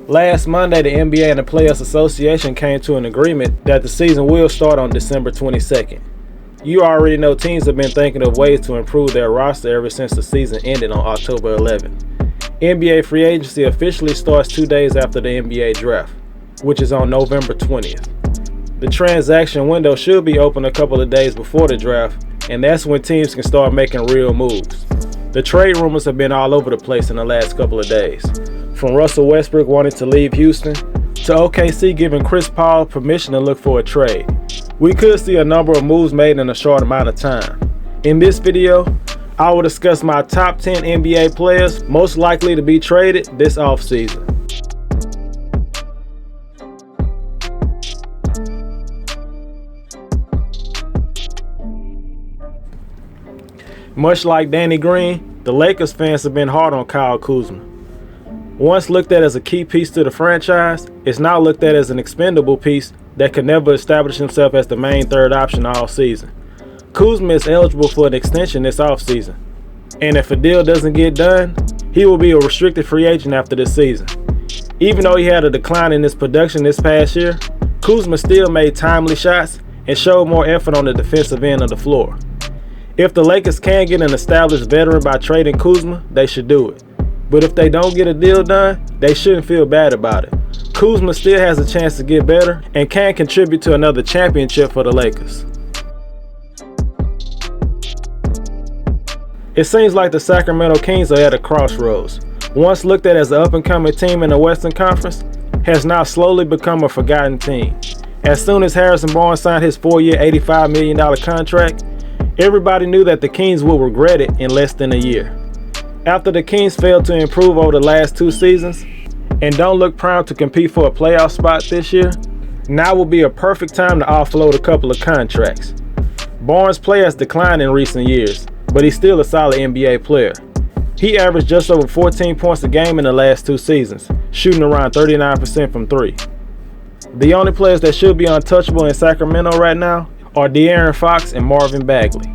Last Monday, the NBA and the Players Association came to an agreement that the season will start on December 22nd. You already know teams have been thinking of ways to improve their roster ever since the season ended on October 11th. NBA free agency officially starts 2 days after the NBA draft, which is on November 20th. The transaction window should be open a couple of days before the draft, and that's when teams can start making real moves. The trade rumors have been all over the place in the last couple of days. From Russell Westbrook wanting to leave Houston, to OKC giving Chris Paul permission to look for a trade. We could see a number of moves made in a short amount of time. In this video, I will discuss my top 10 NBA players most likely to be traded this offseason. Much like Danny Green, the Lakers fans have been hard on Kyle Kuzma. Once looked at as a key piece to the franchise, it's now looked at as an expendable piece that could never establish himself as the main third option all season. Kuzma is eligible for an extension this offseason, and if a deal doesn't get done, he will be a restricted free agent after this season. Even though he had a decline in his production this past year, Kuzma still made timely shots and showed more effort on the defensive end of the floor. If the Lakers can get an established veteran by trading Kuzma, they should do it. But if they don't get a deal done, they shouldn't feel bad about it. Kuzma still has a chance to get better and can contribute to another championship for the Lakers. It seems like the Sacramento Kings are at a crossroads. Once looked at as an up-and-coming team in the Western Conference, has now slowly become a forgotten team. As soon as Harrison Barnes signed his 4-year, $85 million contract, everybody knew that the Kings would regret it in less than a year. After the Kings failed to improve over the last 2 seasons and don't look primed to compete for a playoff spot this year, now will be a perfect time to offload a couple of contracts. Barnes' play has declined in recent years, but he's still a solid NBA player. He averaged just over 14 points a game in the last 2 seasons, shooting around 39% from 3. The only players that should be untouchable in Sacramento right now are De'Aaron Fox and Marvin Bagley.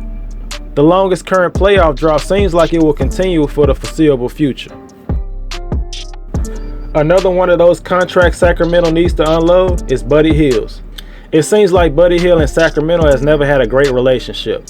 The longest current playoff drought seems like it will continue for the foreseeable future. Another one of those contracts Sacramento needs to unload is Buddy Hield's. It seems like Buddy Hield and Sacramento has never had a great relationship.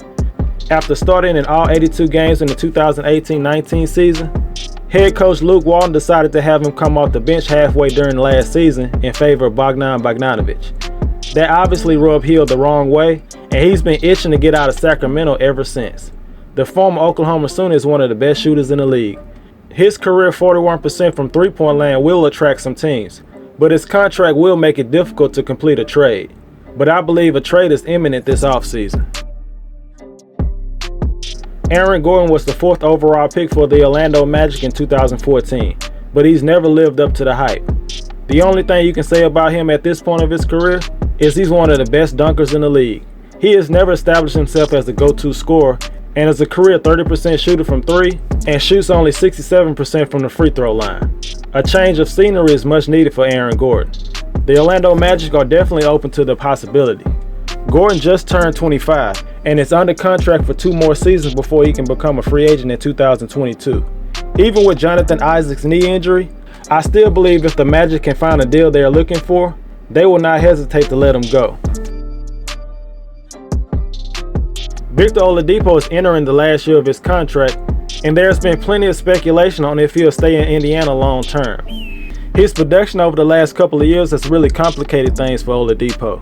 After starting in all 82 games in the 2018-19 season, head coach Luke Walton decided to have him come off the bench halfway during the last season in favor of Bogdan Bogdanovic. That obviously rubbed Hield the wrong way, and he's been itching to get out of Sacramento ever since. The former Oklahoma Sooner is one of the best shooters in the league. His career 41% from three-point land will attract some teams, but his contract will make it difficult to complete a trade. But I believe a trade is imminent this offseason. Aaron Gordon was the 4th overall pick for the Orlando Magic in 2014, but he's never lived up to the hype. The only thing you can say about him at this point of his career is he's one of the best dunkers in the league. He has never established himself as the go-to scorer and is a career 30% shooter from 3 and shoots only 67% from the free throw line. A change of scenery is much needed for Aaron Gordon. The Orlando Magic are definitely open to the possibility. Gordon just turned 25 and is under contract for 2 more seasons before he can become a free agent in 2022. Even with Jonathan Isaac's knee injury, I still believe if the Magic can find a deal they are looking for, they will not hesitate to let him go. Victor Oladipo is entering the last year of his contract, and there's been plenty of speculation on if he'll stay in Indiana long term. His production over the last couple of years has really complicated things for Oladipo.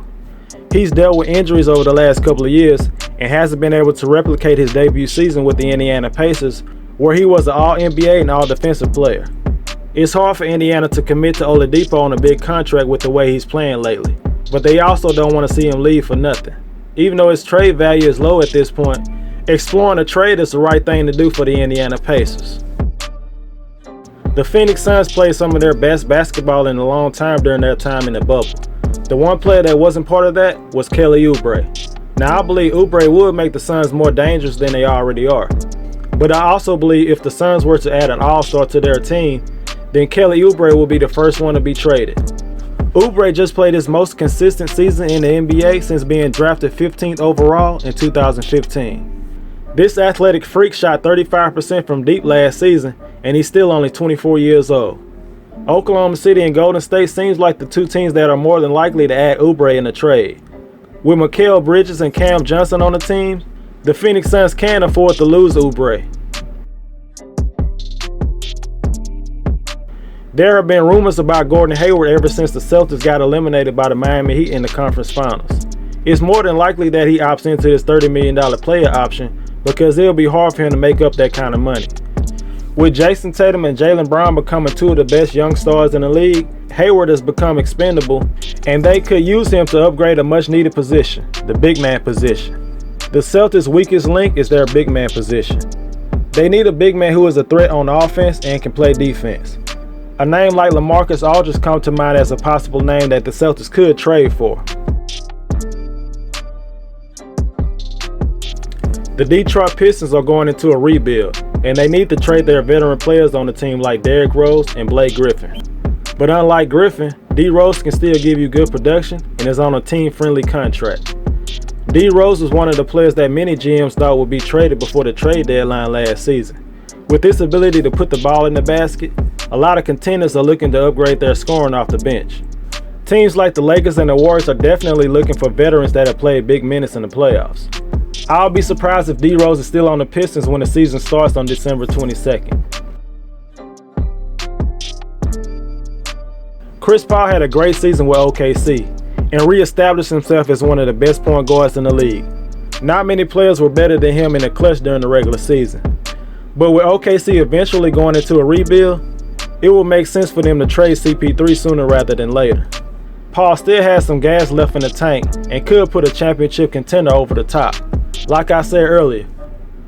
He's dealt with injuries over the last couple of years and hasn't been able to replicate his debut season with the Indiana Pacers, where he was an All-NBA and All-Defensive player. It's hard for Indiana to commit to Oladipo on a big contract with the way he's playing lately, but they also don't want to see him leave for nothing. Even though his trade value is low at this point, exploring a trade is the right thing to do for the Indiana Pacers. The Phoenix Suns played some of their best basketball in a long time during their time in the bubble. The one player that wasn't part of that was Kelly Oubre. Now I believe Oubre would make the Suns more dangerous than they already are. But I also believe if the Suns were to add an all-star to their team, then Kelly Oubre will be the first one to be traded. Oubre just played his most consistent season in the NBA since being drafted 15th overall in 2015. This athletic freak shot 35% from deep last season, and he's still only 24 years old. Oklahoma City and Golden State seems like the two teams that are more than likely to add Oubre in the trade. With Mikal Bridges and Cam Johnson on the team, the Phoenix Suns can afford to lose Oubre. There have been rumors about Gordon Hayward ever since the Celtics got eliminated by the Miami Heat in the conference finals. It's more than likely that he opts into his $30 million player option because it'll be hard for him to make up that kind of money. With Jason Tatum and Jaylen Brown becoming two of the best young stars in the league, Hayward has become expendable, and they could use him to upgrade a much-needed position, the big man position. The Celtics' weakest link is their big man position. They need a big man who is a threat on offense and can play defense. A name like LaMarcus Aldridge comes to mind as a possible name that the Celtics could trade for. The Detroit Pistons are going into a rebuild, and they need to trade their veteran players on the team like Derrick Rose and Blake Griffin. But unlike Griffin, D Rose can still give you good production and is on a team-friendly contract. D Rose was one of the players that many GMs thought would be traded before the trade deadline last season. With this ability to put the ball in the basket, a lot of contenders are looking to upgrade their scoring off the bench. Teams like the Lakers and the Warriors are definitely looking for veterans that have played big minutes in the playoffs. I'll be surprised if D Rose is still on the Pistons when the season starts on December 22nd. Chris Paul had a great season with OKC and re-established himself as one of the best point guards in the league. Not many players were better than him in the clutch during the regular season. But with OKC eventually going into a rebuild, it will make sense for them to trade CP3 sooner rather than later. Paul still has some gas left in the tank and could put a championship contender over the top. Like I said earlier,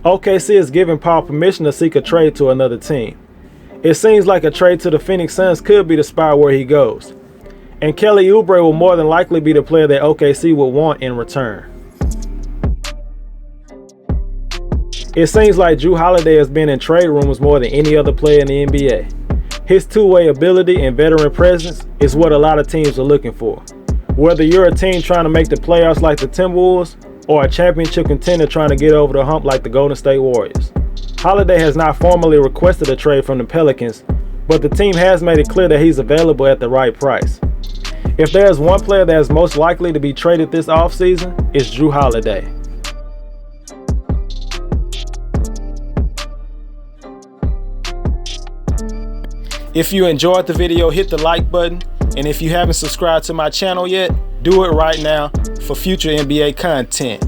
OKC is giving Paul permission to seek a trade to another team. It seems like a trade to the Phoenix Suns could be the spot where he goes. And Kelly Oubre will more than likely be the player that OKC will want in return. It seems like Jrue Holiday has been in trade rumors more than any other player in the NBA. His two-way ability and veteran presence is what a lot of teams are looking for. Whether you're a team trying to make the playoffs like the Timberwolves or a championship contender trying to get over the hump like the Golden State Warriors. Holiday has not formally requested a trade from the Pelicans, but the team has made it clear that he's available at the right price. If there's one player that is most likely to be traded this offseason, it's Jrue Holiday. If you enjoyed the video, hit the like button, and if you haven't subscribed to my channel yet, do it right now for future NBA content.